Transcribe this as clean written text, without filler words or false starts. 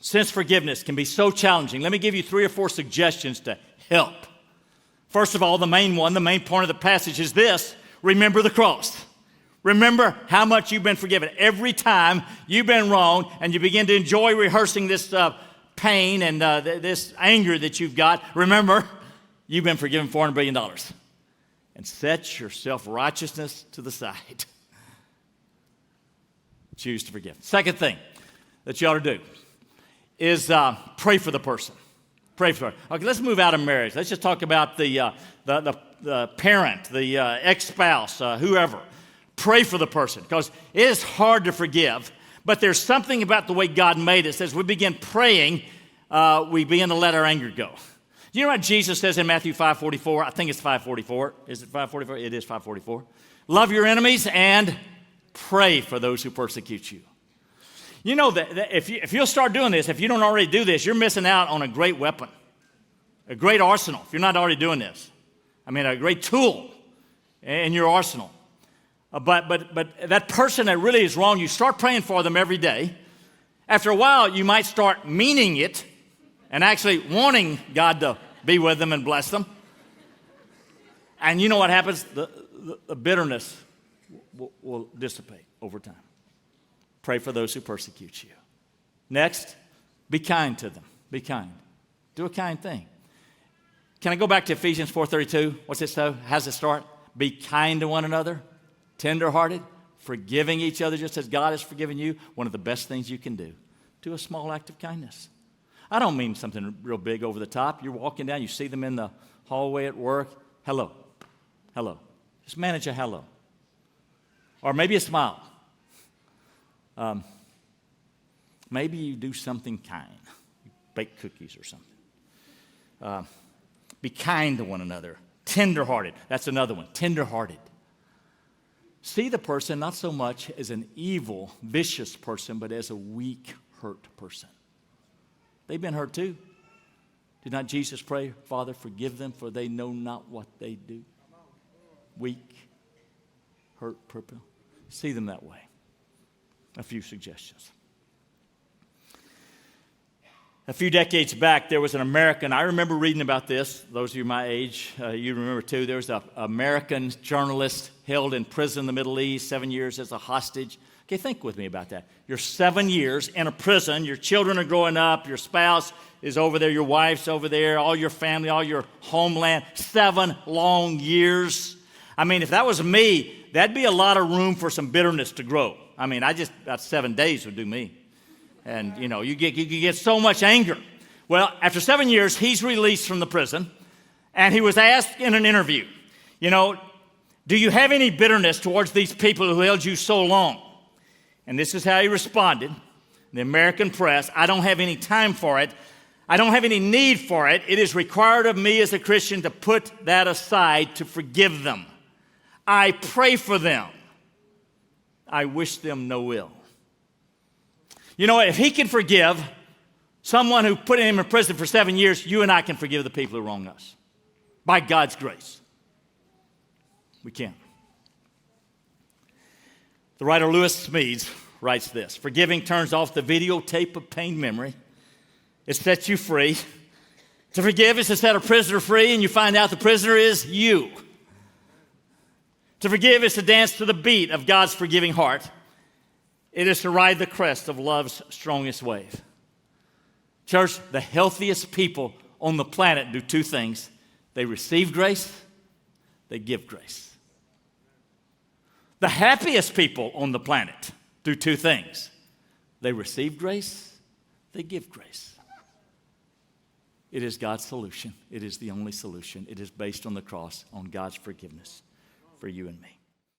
since forgiveness can be so challenging, let me give you 3 or 4 suggestions to help. First of all, the main point of the passage is this: remember the cross. Remember how much you've been forgiven. Every time you've been wrong and you begin to enjoy rehearsing this pain and this anger that you've got, remember, you've been forgiven $400 billion. And set your self-righteousness to the side. Choose to forgive. Second thing that you ought to do is pray for the person. Pray for her. Okay, let's move out of marriage. Let's just talk about the parent, the ex-spouse, whoever. Pray for the person, because it is hard to forgive, but there's something about the way God made us. As we begin praying, we begin to let our anger go. You know what Jesus says in Matthew 5:44? I think it's 5:44. Is it 5:44? It is 5:44. Love your enemies and pray for those who persecute you. You know that if you'll start doing this, if you don't already do this, you're missing out on a great weapon, a great arsenal, if you're not already doing this. I mean, a great tool in your arsenal. But that person that really is wrong, you start praying for them every day. After a while, you might start meaning it and actually wanting God to be with them and bless them. And you know what happens? The bitterness will dissipate over time. Pray for those who persecute you. Next, be kind to them. Be kind. Do a kind thing. Can I go back to Ephesians 4:32? What's it say? How's it start? Be kind to one another, tender-hearted, forgiving each other just as God has forgiven you. One of the best things you can do. Do a small act of kindness. I don't mean something real big over the top. You're walking down, you see them in the hallway at work. Hello. Hello. Just manage a hello. Or maybe a smile. Maybe you do something kind. You bake cookies or something. Be kind to one another. Tender-hearted. That's another one. Tender-hearted. See the person not so much as an evil, vicious person, but as a weak, hurt person. They've been hurt too. Did not Jesus pray, Father, forgive them, for they know not what they do? Weak, hurt people. See them that way. A few suggestions. A few decades back, there was an American, I remember reading about this, those of you my age, you remember too, there was an American journalist held in prison in the Middle East, 7 years as a hostage. Okay, think with me about that. You're 7 years in a prison, your children are growing up, your spouse is over there, your wife's over there, all your family, all your homeland, 7 long years. I mean, if that was me, that'd be a lot of room for some bitterness to grow. I mean, about 7 days would do me. And, you know, you get so much anger. Well, after 7 years, he's released from the prison, and he was asked in an interview, you know, do you have any bitterness towards these people who held you so long? And this is how he responded. The American press, I don't have any time for it. I don't have any need for it. It is required of me as a Christian to put that aside, to forgive them. I pray for them. I wish them no ill. You know, if he can forgive someone who put him in prison for 7 years, you and I can forgive the people who wrong us. By God's grace. We can. The writer Lewis Smedes writes this: forgiving turns off the videotape of pain memory. It sets you free. To forgive is to set a prisoner free, and you find out the prisoner is you. To forgive is to dance to the beat of God's forgiving heart. It is to ride the crest of love's strongest wave. Church, the healthiest people on the planet do 2 things. They receive grace, they give grace. The happiest people on the planet do 2 things. They receive grace, they give grace. It is God's solution. It is the only solution. It is based on the cross, on God's forgiveness for you and me.